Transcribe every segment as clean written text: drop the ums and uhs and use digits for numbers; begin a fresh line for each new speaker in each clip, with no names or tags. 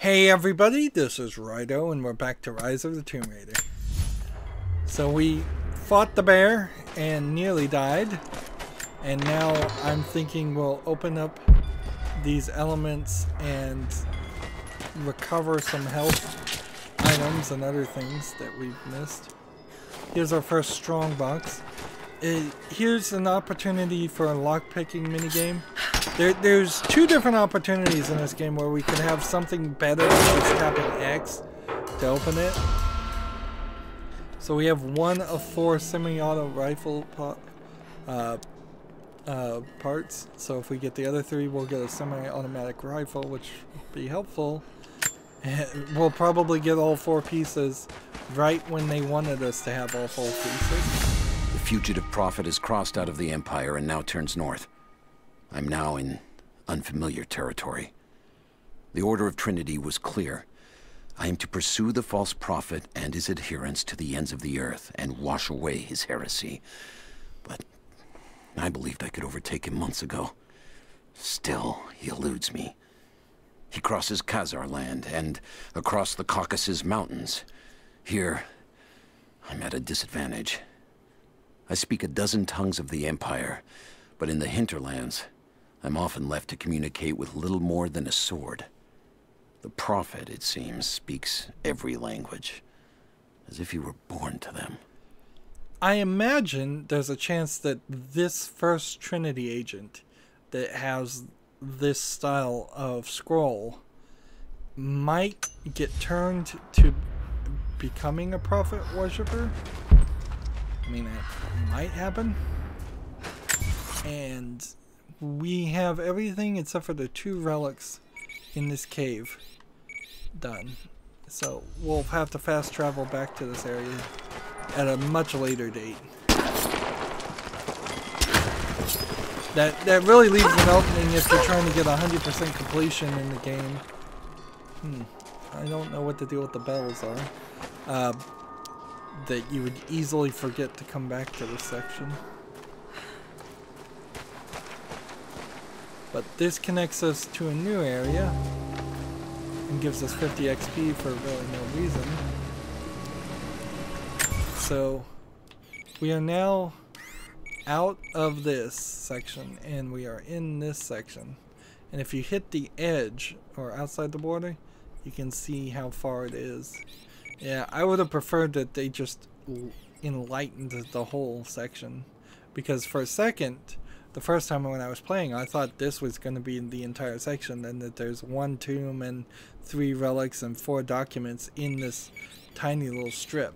Hey everybody, this is Rydo and we're back to Rise of the Tomb Raider. So we fought the bear and nearly died, and now I'm thinking we'll open up these elements and recover some health items and other things that we've missed. Here's our first strong box. Here's an opportunity for a lockpicking minigame. There's two different opportunities in this game where we could have something better than just tapping X to open it. So we have one of 4 semi-auto rifle parts. So if we get the other 3, we'll get a semi-automatic rifle, which will be helpful. And we'll probably get all 4 pieces right when they wanted us to have all 4 pieces.
The fugitive prophet has crossed out of the Empire and now turns north. I'm now in unfamiliar territory. The order of Trinity was clear. I am to pursue the false prophet and his adherents to the ends of the earth and wash away his heresy. But I believed I could overtake him months ago. Still, he eludes me. He crosses Khazar land and across the Caucasus Mountains. Here, I'm at a disadvantage. I speak a dozen tongues of the Empire, but in the hinterlands, I'm often left to communicate with little more than a sword. The prophet, it seems, speaks every language, as if he were born to them.
I imagine there's a chance that this first Trinity agent that has this style of scroll might get turned to becoming a prophet worshipper. I mean, it might happen. And we have everything except for the 2 relics in this cave done. So we'll have to fast travel back to this area at a much later date. That really leaves an opening if you're trying to get 100% completion in the game. I don't know what the deal with the bells are. That you would easily forget to come back to this section. But this connects us to a new area and gives us 50 XP for really no reason. So we are now out of this section and we are in this section. And if you hit the edge or outside the border, you can see how far it is. Yeah, I would have preferred that they just enlightened the whole section, because for a second, the first time when I was playing, I thought this was going to be the entire section, and that there's 1 tomb and 3 relics and 4 documents in this tiny little strip.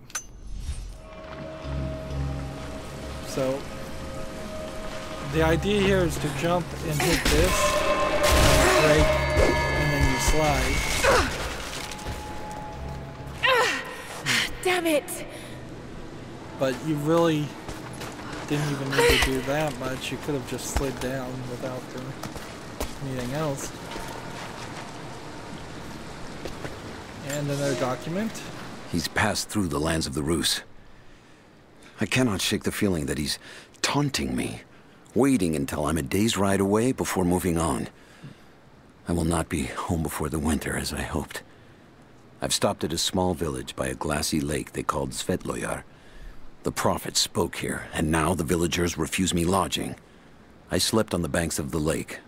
So the idea here is to jump and hit this, and break, and then you slide.
Damn it!
But you really didn't even need to do that much. You could have just slid down without doing anything else. And another document.
He's passed through the lands of the Rus. I cannot shake the feeling that he's taunting me, waiting until I'm a day's ride away before moving on. I will not be home before the winter as I hoped. I've stopped at a small village by a glassy lake they called Svetloyar. The prophet spoke here, and now the villagers refuse me lodging. I slept on the banks of the lake,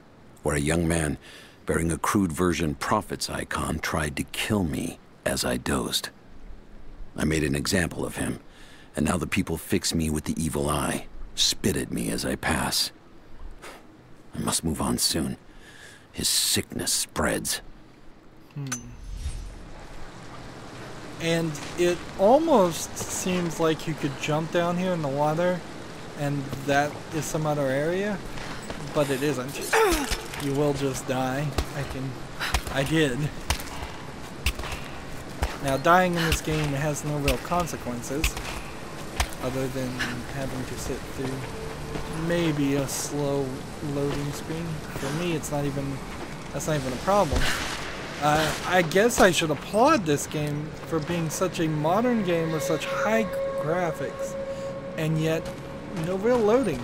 where a young man bearing a crude version prophet's icon tried to kill me as I dozed. I made an example of him, and now the people fix me with the evil eye, spit at me as I pass. I must move on soon. His sickness spreads.
And it almost seems like you could jump down here in the water and that is some other area, but it isn't. You will just die. I did. Now, dying in this game has no real consequences other than having to sit through maybe a slow loading screen. For me, that's not even a problem. I guess I should applaud this game for being such a modern game with such high graphics, and yet no real loading.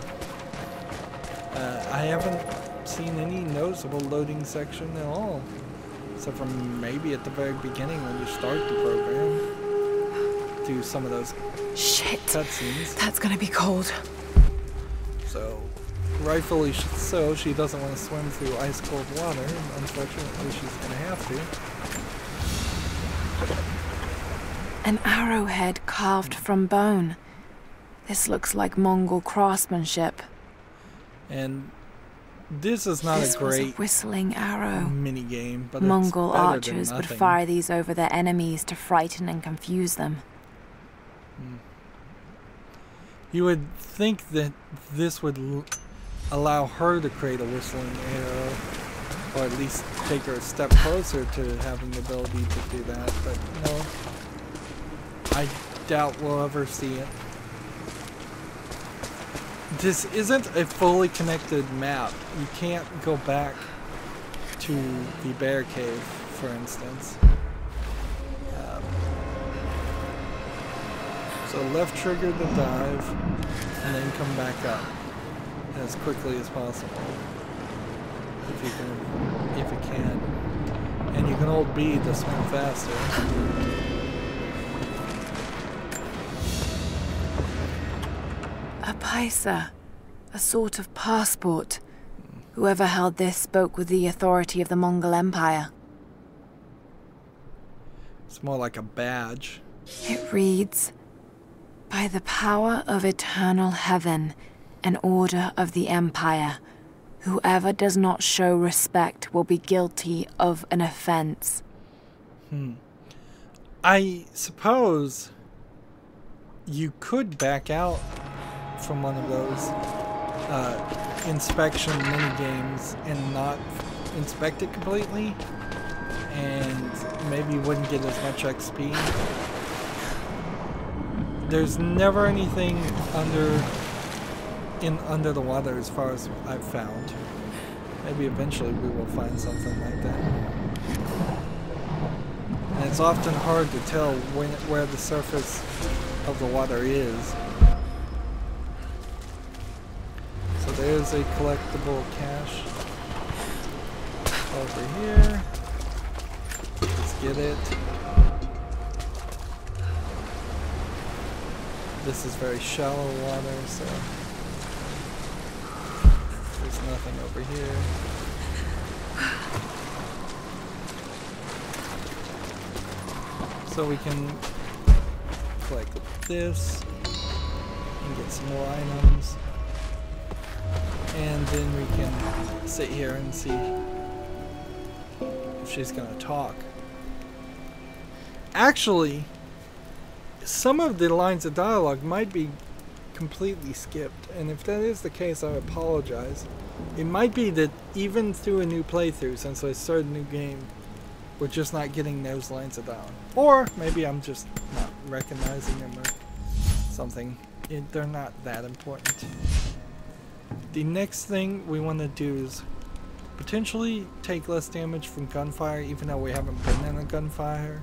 I haven't seen any noticeable loading section at all. Except for maybe at the very beginning when you start the program. Do some of those cutscenes.
That's gonna be cold.
So, rightfully so, she doesn't want to swim through ice cold water. Unfortunately, she's gonna have to.
An arrowhead carved from bone. This looks like Mongol craftsmanship.
And this is not
This
a great
was a whistling arrow.
mini game, but
Mongol
it's better
archers
than
would
nothing.
fire these over their enemies to frighten and confuse them.
You would think that this would allow her to create a whistling arrow, or at least take her a step closer to having the ability to do that, but no. I doubt we'll ever see it. This isn't a fully connected map. You can't go back to the bear cave, for instance. So left trigger to dive, and then come back up as quickly as possible, if you can. And you can hold B to swim faster.
A paisa, a sort of passport. Whoever held this spoke with the authority of the Mongol Empire.
It's more like a badge.
It reads, "By the power of eternal heaven and order of the Empire, whoever does not show respect will be guilty of an offense."
I suppose you could back out from one of those inspection mini games and not inspect it completely, and maybe you wouldn't get as much XP. There's never anything under the water as far as I've found. Maybe eventually we will find something like that. And it's often hard to tell where the surface of the water is. So there's a collectible cache over here. Let's get it. This is very shallow water, so there's nothing over here. So we can collect this and get some more items. And then we can sit here and see if she's gonna talk. Actually, some of the lines of dialogue might be completely skipped, and if that is the case, I apologize. It might be that even through a new playthrough, since I started a new game, we're just not getting those lines of dialogue. Or maybe I'm just not recognizing them or something. They're not that important. The next thing we want to do is potentially take less damage from gunfire, even though we haven't been in a gunfire.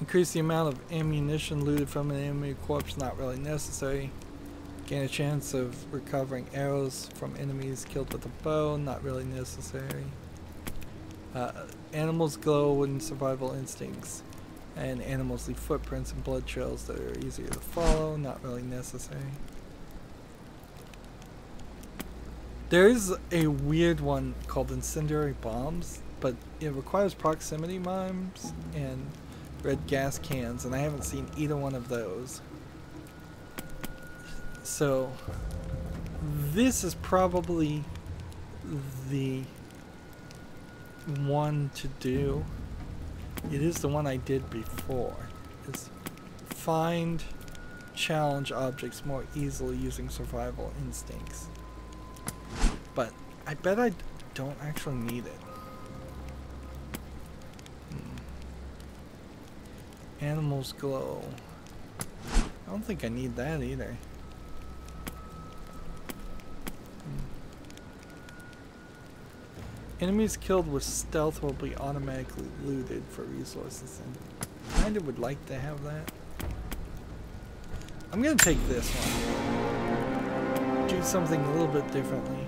Increase the amount of ammunition looted from an enemy corpse, not really necessary. Gain a chance of recovering arrows from enemies killed with a bow, not really necessary. Animals glow when survival instincts, and animals leave footprints and blood trails that are easier to follow, not really necessary. There is a weird one called incendiary bombs, but it requires proximity mines and red gas cans, and I haven't seen either one of those. So this is probably the one to do. It is the one I did before. Is find challenge objects more easily using survival instincts. But I bet I don't actually need it. Animals glow. I don't think I need that either. Enemies killed with stealth will be automatically looted for resources, and I kinda would like to have that. I'm gonna take this one. Do something a little bit differently.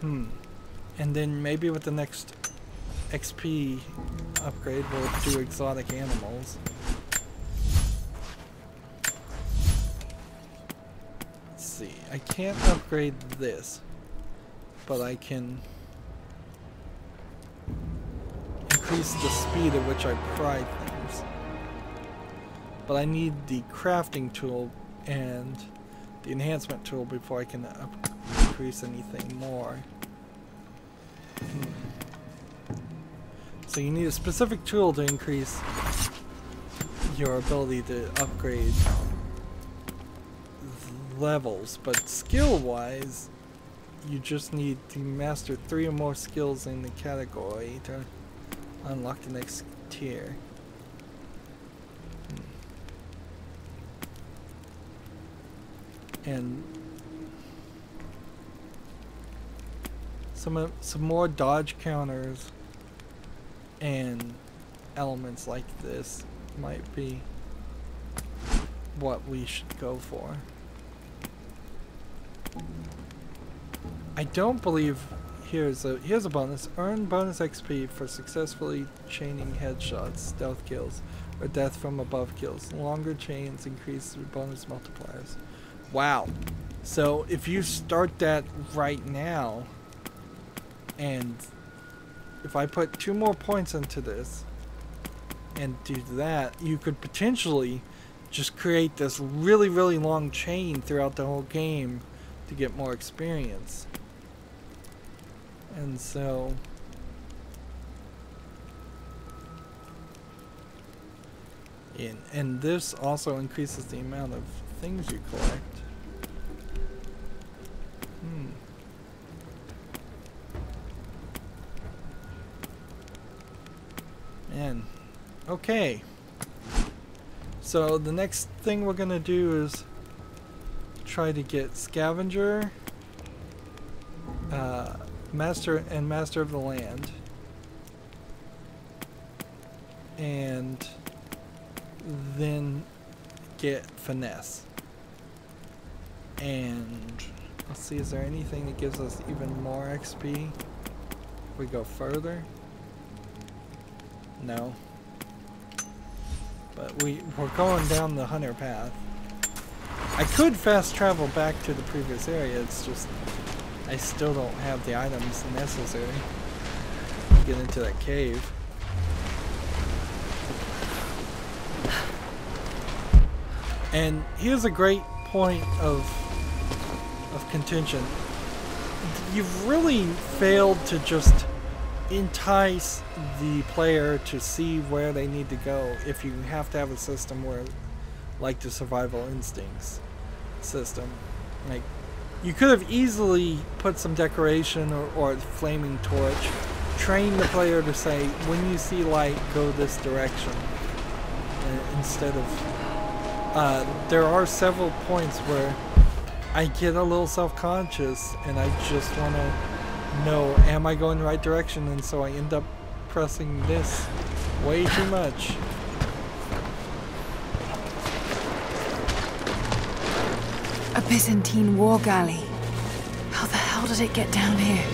And then maybe with the next XP upgrade, we'll do exotic animals. Let's see. I can't upgrade this, but I can increase the speed at which I pry things. But I need the crafting tool and the enhancement tool before I can increase anything more. So you need a specific tool to increase your ability to upgrade levels, but skill-wise, you just need to master 3 or more skills in the category to unlock the next tier. And some more dodge counters and elements like this might be what we should go for. I don't believe here's a bonus. Earn bonus XP for successfully chaining headshots, stealth kills, or death from above kills. Longer chains increase bonus multipliers. Wow. So if you start that right now, and if I put 2 more points into this and do that, you could potentially just create this really, really long chain throughout the whole game to get more experience. And so and this also increases the amount of things you collect. Man. Okay. So the next thing we're gonna do is try to get Scavenger, Master of the Land, and then get Finesse. And let's see, is there anything that gives us even more XP if we go further? No. But we're going down the hunter path. I could fast travel back to the previous area, it's just I still don't have the items necessary to get into that cave. And here's a great point of contention. You've really failed to just entice the player to see where they need to go if you have to have a system where, like the survival instincts system, like you could have easily put some decoration or flaming torch, train the player to say when you see light go this direction, instead of there are several points where I get a little self-conscious and I just want to know, am I going the right direction? And so I end up pressing this way too much.
A Byzantine war galley. How the hell did it get down here?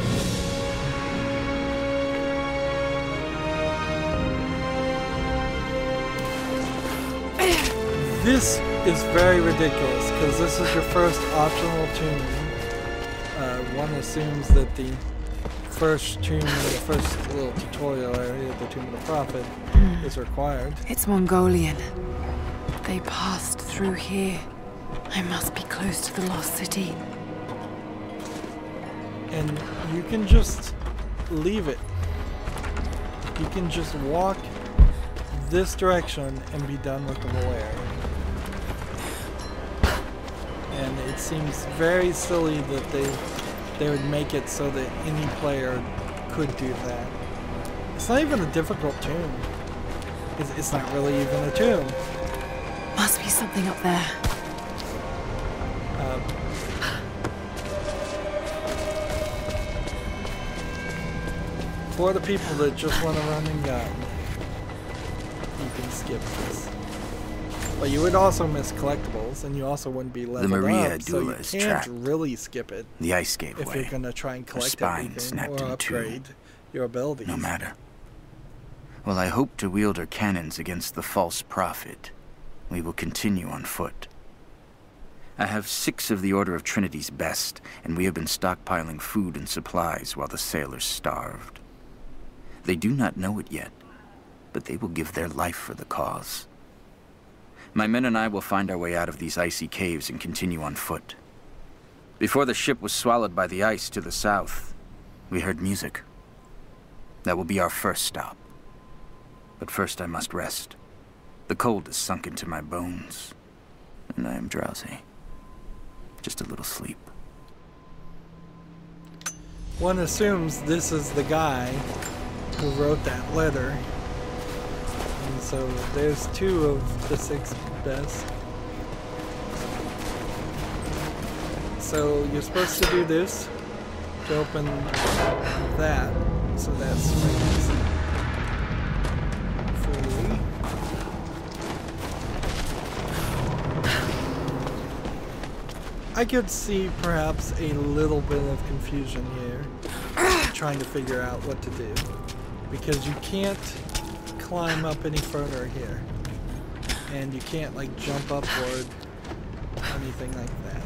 This is very ridiculous because this is your first optional tomb. One assumes that the first tomb, the first little tutorial area, the Tomb of the Prophet, is required.
It's Mongolian. They passed through here. I must be close to the Lost City.
And you can just leave it. You can just walk this direction and be done with the whole area. And it seems very silly that they would make it so that any player could do that. It's not even a difficult tomb. It's not really even a tomb.
Must be something up there.
For the people that just want to run and gun, you can skip this. But you would also miss collectibles, and you also wouldn't be leveled
Maria
up, so
Dula
you
is
can't
trapped.
really skip it
The ice gave
if
way.
you're going to try and
Her
collect
spine
everything
snapped
or
in two.
upgrade your abilities.
No matter. While I hope to wield her cannons against the false prophet, we will continue on foot. I have 6 of the Order of Trinity's best, and we have been stockpiling food and supplies while the sailors starved. They do not know it yet, but they will give their life for the cause. My men and I will find our way out of these icy caves and continue on foot. Before the ship was swallowed by the ice to the south, we heard music. That will be our first stop. But first I must rest. The cold has sunk into my bones, and I am drowsy. Just a little sleep.
One assumes this is the guy who wrote that letter. And so there's 2 of the 6 best. So you're supposed to do this to open that. So that swings freely. I could see perhaps a little bit of confusion here, trying to figure out what to do, because you can't climb up any further here, and you can't like jump upward, anything like that.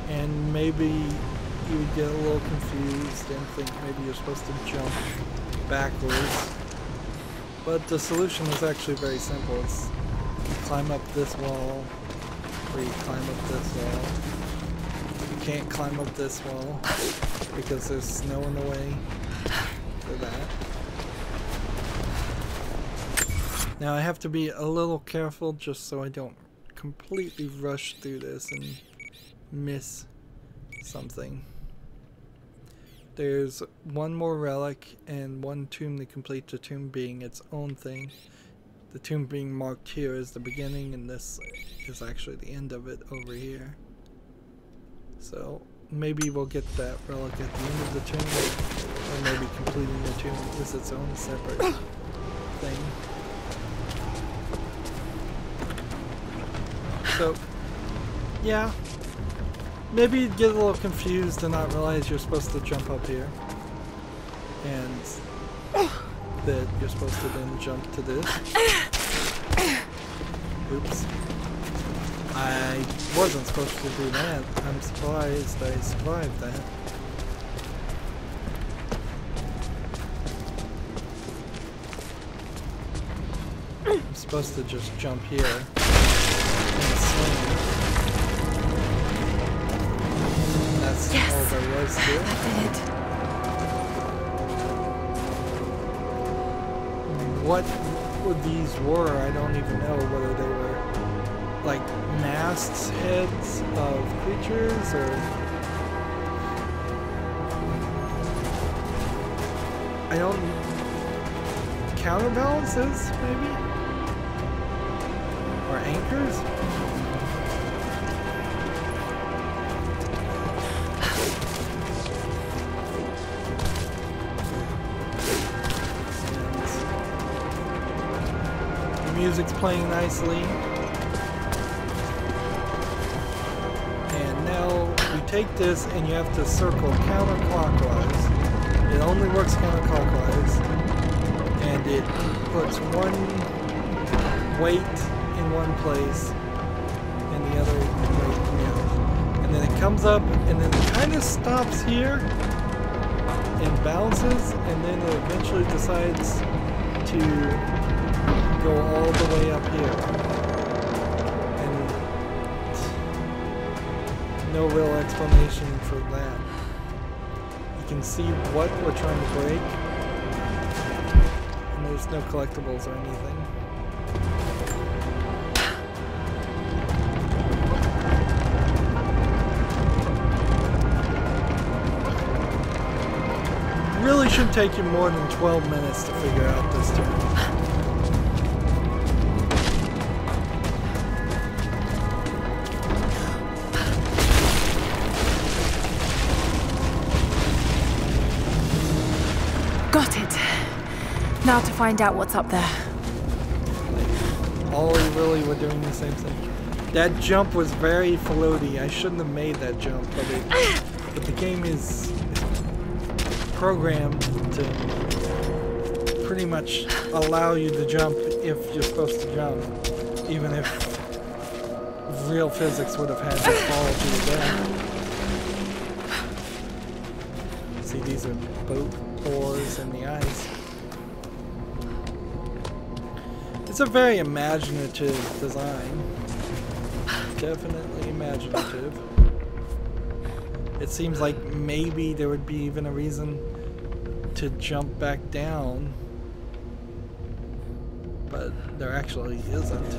And maybe you would get a little confused and think maybe you're supposed to jump backwards, but the solution is actually very simple. It's you climb up this wall, or you climb up this wall. You can't climb up this wall because there's snow in the way for that. Now I have to be a little careful just so I don't completely rush through this and miss something. There's one more relic and one tomb to complete, the tomb being its own thing. The tomb being marked here is the beginning, and this is actually the end of it over here. So maybe we'll get that relic at the end of the tomb, or maybe completing the tomb is its own separate thing. So, yeah, maybe you'd get a little confused and not realize you're supposed to jump up here, and that you're supposed to then jump to this. Oops. I wasn't supposed to do that. I'm surprised I survived that. I'm supposed to just jump here and swing. That's all there was to it.
I did.
What these were, I don't even know whether they were like masts, heads of creatures, or I don't counterbalances maybe, or anchors. Music's playing nicely, and now you take this and you have to circle counterclockwise. It only works counterclockwise, and it puts one weight in one place and the other weight in the other, and then it comes up and then it kind of stops here and bounces, and then it eventually decides to go all the way up here, and no real explanation for that. You can see what we're trying to break, and there's no collectibles or anything. Really shouldn't take you more than 12 minutes to figure out this turn.
Got it. Now to find out what's up there.
all really were doing the same thing. That jump was very floaty. I shouldn't have made that jump, but the game is programmed to pretty much allow you to jump if you're supposed to jump, even if real physics would have had to fall to the ground. See, these are boat oars in the ice. It's a very imaginative design. Definitely imaginative. It seems like maybe there would be even a reason to jump back down, but there actually isn't.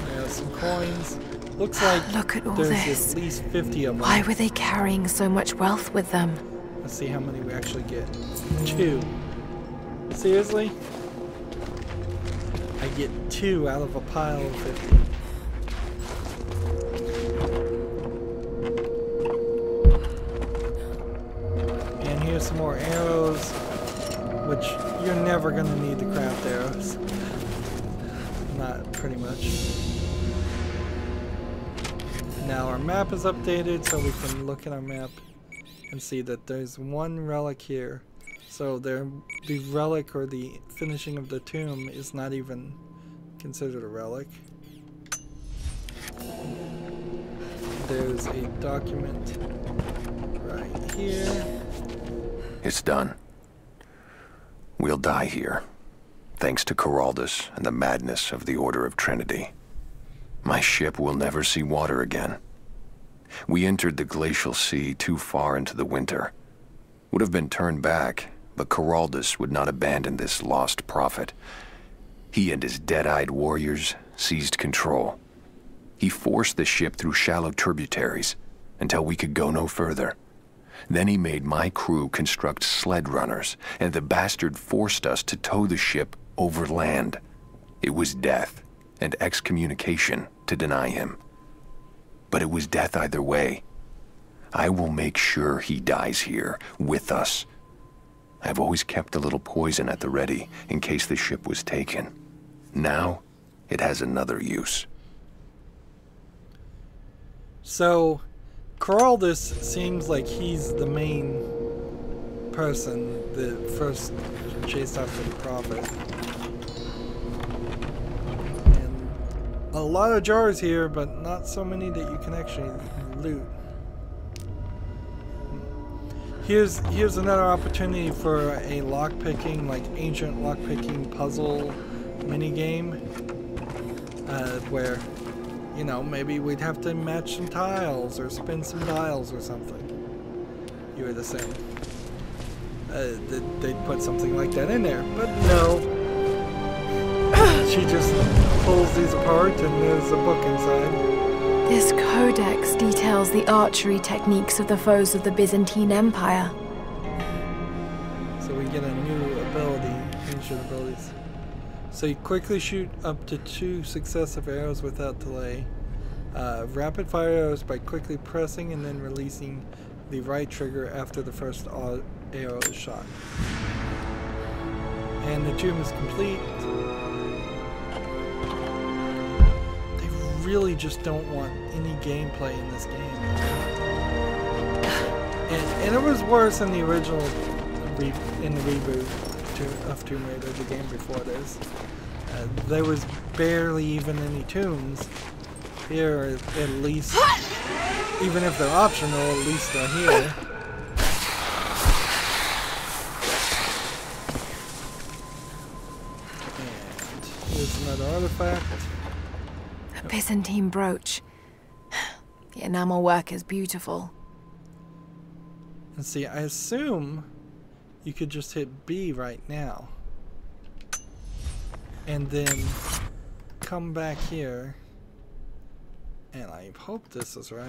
There's some coins. Looks like
Look at all
there's
this.
at least 50 of them.
Why were they carrying so much wealth with them?
Let's see how many we actually get. 2. Seriously? I get 2 out of a pile of 50. And here's some more arrows, which you're never going to need to craft arrows. Not pretty much. Now our map is updated, so we can look at our map and see that there's one relic here. So the relic, or the finishing of the tomb, is not even considered a relic. There's a document right here.
It's done. We'll die here, thanks to Coraldus and the madness of the Order of Trinity. My ship will never see water again. We entered the glacial sea too far into the winter. Would have been turned back, but Coraldus would not abandon this lost prophet. He and his dead-eyed warriors seized control. He forced the ship through shallow tributaries until we could go no further. Then he made my crew construct sled runners, and the bastard forced us to tow the ship over land. It was death and excommunication to deny him. But it was death either way. I will make sure he dies here, with us. I've always kept a little poison at the ready, in case the ship was taken. Now, it has another use.
So, Coraldus seems like he's the main person that first chased after the prophet. And a lot of jars here, but not so many that you can actually loot. Here's another opportunity for a lockpicking, like ancient lockpicking puzzle minigame, where, you know, maybe we'd have to match some tiles or spin some dials or something. You were the same. They'd put something like that in there, but no. She just pulls these apart and there's a book inside.
This codex details the archery techniques of the foes of the Byzantine Empire.
So we get a new ability, ancient abilities. So you quickly shoot up to 2 successive arrows without delay. Rapid fire arrows by quickly pressing and then releasing the right trigger after the first arrow is shot. And the tomb is complete. Really just don't want any gameplay in this game. And it was worse in the original, in the reboot of Tomb Raider, the game before this. There was barely even any tombs. Here, at least, even if they're optional, at least they're here. And here's another artifact.
Byzantine brooch. The enamel work is beautiful.
And see, I assume you could just hit B right now. And then come back here. And I hope this is right.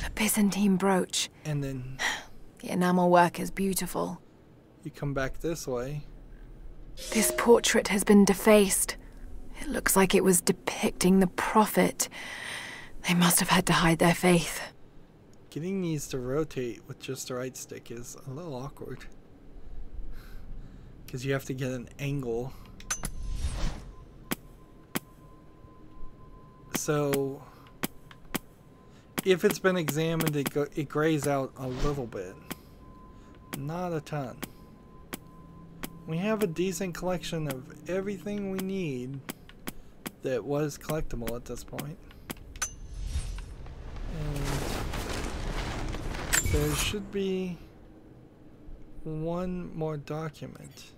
A Byzantine brooch.
And then
The enamel work is beautiful.
you come back this way.
This portrait has been defaced. It looks like it was depicting the Prophet. They must have had to hide their faith.
Getting these to rotate with just the right stick is a little awkward. Because you have to get an angle. So, if it's been examined, it grays out a little bit. Not a ton. We have a decent collection of everything we need that was collectible at this point. And there should be one more document.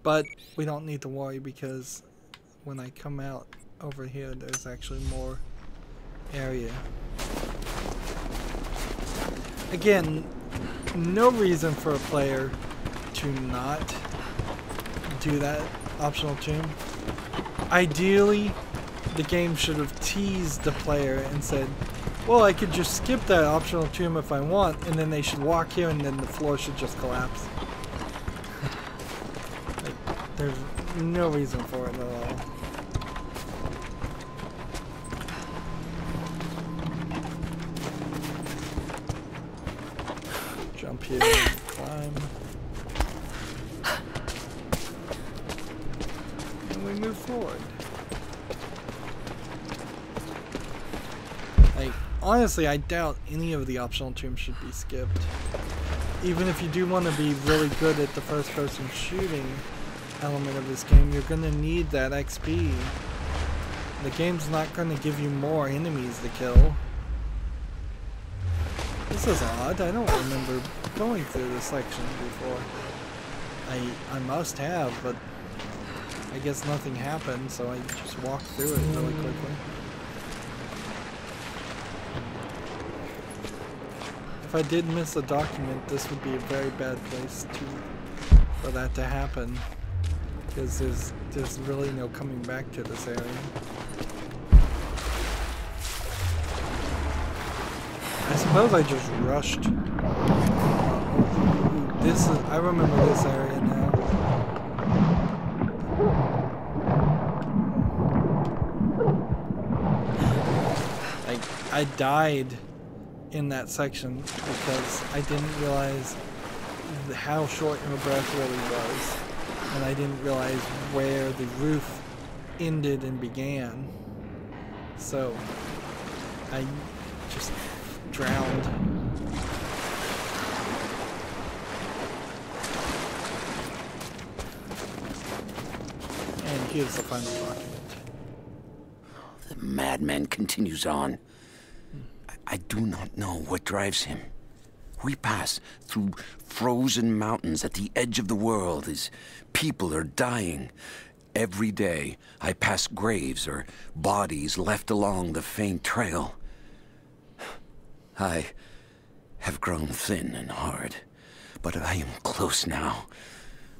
But we don't need to worry because when I come out over here, there's actually more area. Again, no reason for a player to not do that optional tomb. Ideally, the game should have teased the player and said, well, I could just skip that optional tomb if I want, and then they should walk here and then the floor should just collapse. Like, there's no reason for it at all. Jump here, climb. And we move forward. Like, honestly, I doubt any of the optional tombs should be skipped. Even if you do want to be really good at the first person shooting element of this game, you're going to need that XP. The game's not going to give you more enemies to kill. This is odd. I don't remember going through this section before. I must have, but I guess nothing happened, so I just walked through it really quickly. If I did miss a document, this would be a very bad place for that to happen, because there's really no coming back to this area. I suppose I just rushed. I remember this area now. I died in that section because I didn't realize how short her breath really was, and I didn't realize where the roof ended and began. So I just drowned. And here's the final document.
The madman continues on. I do not know what drives him. We pass through frozen mountains at the edge of the world as people are dying. Every day I pass graves or bodies left along the faint trail. I have grown thin and hard, but I am close now.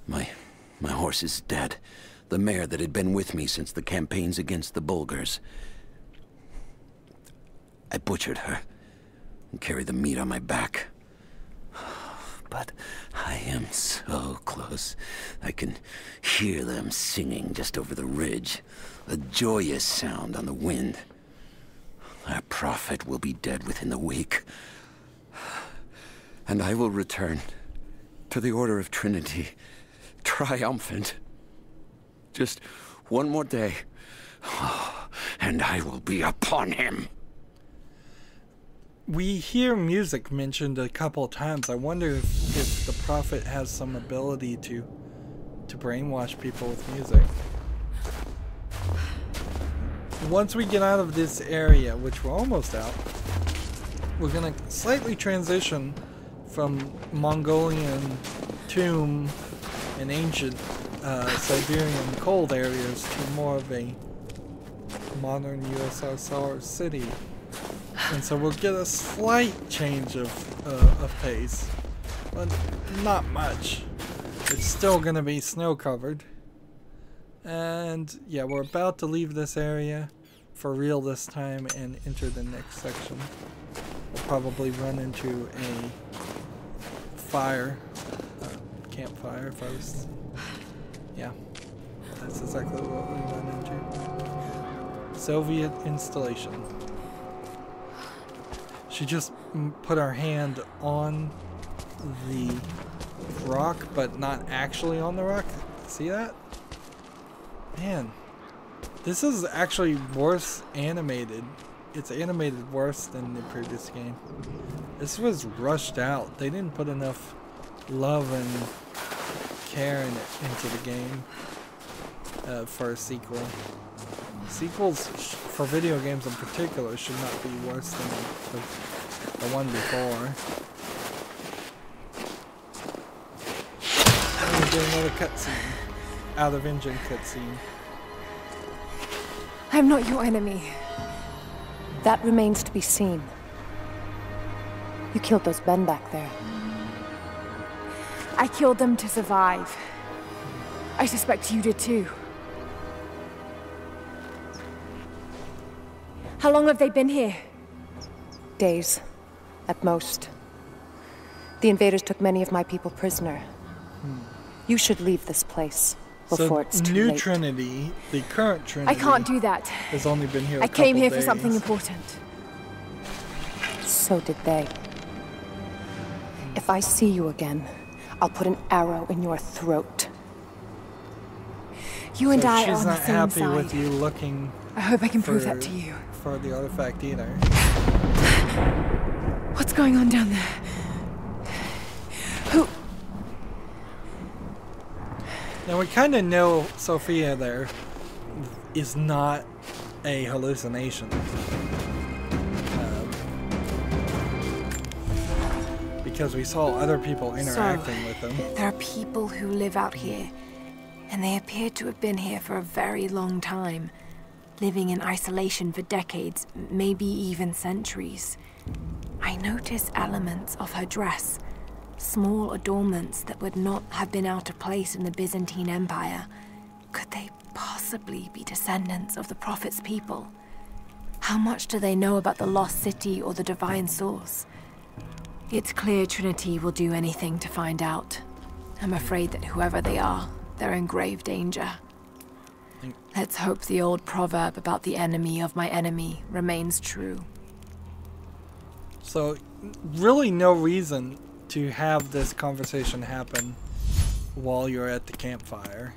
My horse is dead. The mare that had been with me since the campaigns against the Bulgars. I butchered her and carried the meat on my back. But I am so close. I can hear them singing just over the ridge, a joyous sound on the wind. Our prophet will be dead within the week. And I will return to the Order of Trinity, triumphant. Just one more day, and I will be upon him.
We hear music mentioned a couple of times. I wonder if the prophet has some ability to brainwash people with music. Once we get out of this area, which we're almost out, we're going to slightly transition from Mongolian tomb and ancient Siberian cold areas to more of a modern USSR city. And so we'll get a slight change of pace, but not much. It's still going to be snow covered. And yeah, we're about to leave this area for real this time and enter the next section. We'll probably run into a fire campfire first. Yeah, that's exactly what we went into. Soviet installation. She just put her hand on the rock, but not actually on the rock. See that? Man, this is actually worse animated. It's animated worse than the previous game. This was rushed out. They didn't put enough love and care into the game for a sequel. Sequels for video games in particular should not be worse than the one before. And we get another cutscene. Out of engine cutscene.
I'm not your enemy.
That remains to be seen. You killed those men back there.
I killed them to survive. I suspect you did too. How long have they been here?
Days, at most. The invaders took many of my people prisoner. You should leave this place before it's too
new
late.
Trinity, the current Trinity,
I can't do that.
has only been here
I came here
days.
for something important.
So did they. If I see you again, I'll put an arrow in your throat.
You and
So
I are
she's
on the
not
same
happy
side.
with you looking
I hope I can prove that to you.
for the artifact either.
What's going on down there? Who?
Now we kind of know Sophia there is not a hallucination. Because we saw other people interacting with them.
There are people who live out here, and they appear to have been here for a very long time, living in isolation for decades, maybe even centuries. I notice elements of her dress, small adornments that would not have been out of place in the Byzantine Empire. Could they possibly be descendants of the Prophet's people? How much do they know about the Lost City or the Divine Source? It's clear Trinity will do anything to find out. I'm afraid that whoever they are, they're in grave danger. Let's hope the old proverb about the enemy of my enemy remains true.
So, really no reason to have this conversation happen while you're at the campfire.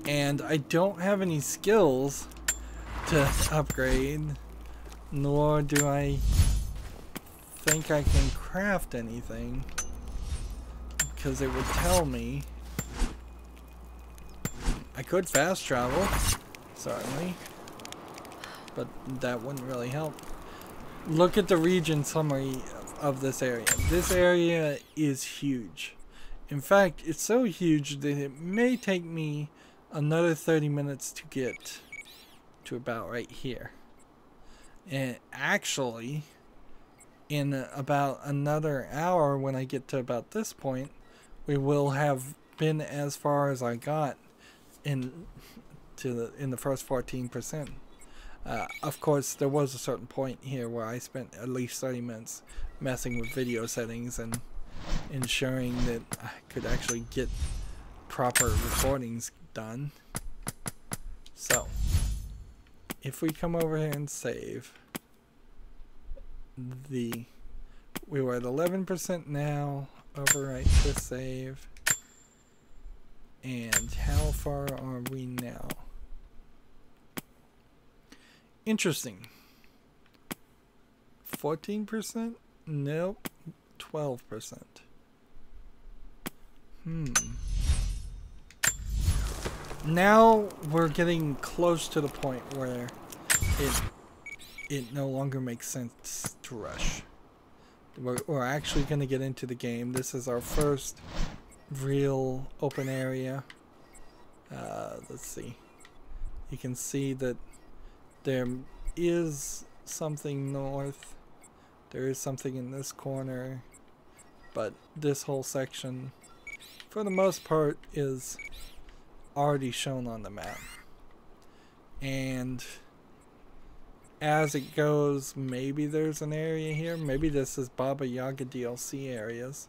And I don't have any skills to upgrade, nor do I think I can craft anything, because it would tell me. I could fast travel, certainly, but that wouldn't really help. Look at the region summary of this area. This area is huge. In fact, it's so huge that it may take me another 30 minutes to get to about right here. And actually, in about another hour, when I get to about this point, we will have been as far as I got in the first 14%. Of course, there was a certain point here where I spent at least 30 minutes messing with video settings and ensuring that I could actually get proper recordings done. So, if we come over here and save, we were at 11% now. Overwrite the save. And how far are we now? Interesting. 14%? Nope. 12%. Now we're getting close to the point where it no longer makes sense to rush. We're actually going to get into the game. This is our first real open area. Let's see. You can see that there is something north. There is something in this corner. But this whole section, for the most part, is already shown on the map. And as it goes, maybe there's an area here. Maybe this is Baba Yaga DLC areas.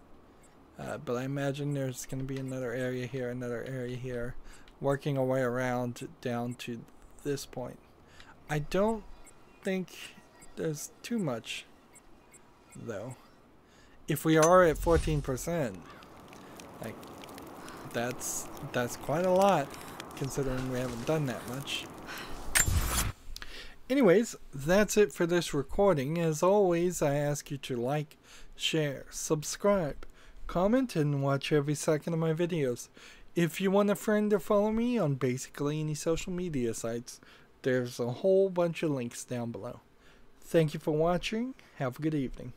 But I imagine there's going to be another area here, working our way around down to this point. I don't think there's too much, though. If we are at 14%, like, that's quite a lot, considering we haven't done that much. Anyways, that's it for this recording. As always, I ask you to like, share, subscribe, comment, and watch every second of my videos. If you want a friend or follow me on basically any social media sites, there's a whole bunch of links down below. Thank you for watching. Have a good evening.